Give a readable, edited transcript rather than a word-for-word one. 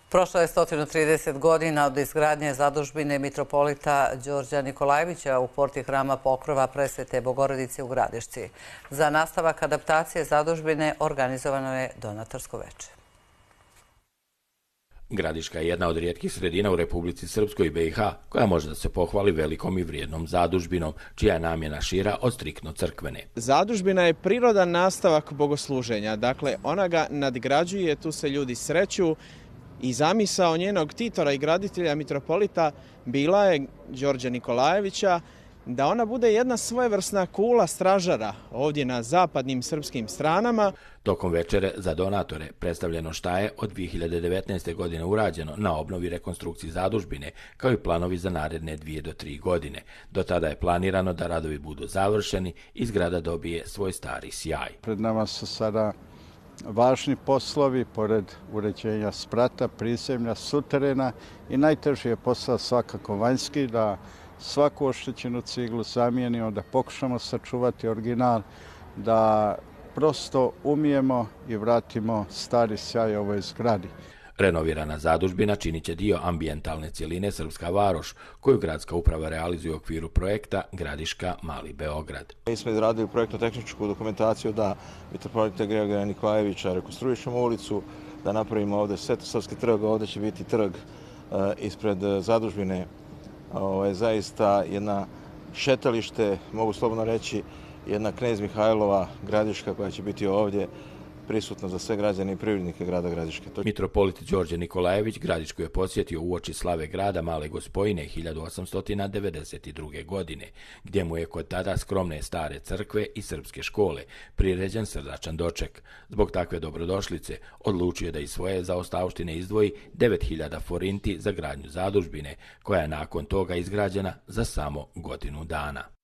Prošlo je 130 godina od izgradnje zadužbine mitropolita Đorđa Nikolajevića u porti Hrama Pokrova Presvete Bogorodice u Gradišci. Za nastavak adaptacije zadužbine organizovano je donatorsko veče. Gradiška je jedna od rijetkih sredina u Republici Srpskoj i BiH koja može da se pohvali velikom i vrijednom zadužbinom, čija je namjena šira od striktno crkvene. Zadužbina je prirodan nastavak bogosluženja, dakle ona ga nadgrađuje, tu se ljudi sreću i zamisao njenog titora i graditelja mitropolita bila je Đorđa Nikolajevića da ona bude jedna svojevrsna kula stražara ovdje na zapadnim srpskim stranama. Tokom večere za donatore predstavljeno šta je od 2019. godine urađeno na obnovi rekonstrukciji zadužbine, kao i planovi za naredne 2 do 3 godine. Do tada je planirano da radovi budu završeni i zgrada dobije svoj stari sjaj. Pred nama su sada važni poslovi, pored uređenja sprata, prizemlja, suterena i najteži je posao svakako vanjski, da svaku oštećenu ciglu zamijenimo, da pokušamo sačuvati original, da prosto umijemo i vratimo stari sjaj ovoj zgradi. Renovirana zadužbina činit će dio ambijentalne cjeline Srpska Varoš, koju gradska uprava realizuje u okviru projekta Gradiška Mali Beograd. Mi smo izradili projektno-tehničku dokumentaciju da mitropolita Grigorija Nikolajevića rekonstruišemo ulicu, da napravimo ovdje Svetosavski trg, ovdje će biti trg ispred zadužbine. Ovo je zaista jedna šetalište, mogu slobodno reći, jedna Knez Mihajlova Gradiška koja će biti ovdje prisutna za sve građane i privrednike grada Gradiške. Mitropolit Đorđe Nikolajević Gradišku je posjetio uoči slave grada Male Gospojine 1892. godine, gdje mu je kod tada skromne stare crkve i srpske škole priređen srdačan doček. Zbog takve dobrodošlice odlučio da iz svoje zaostavštine izdvoji 9000 forinti za gradnju zadužbine, koja je nakon toga izgrađena za samo godinu dana.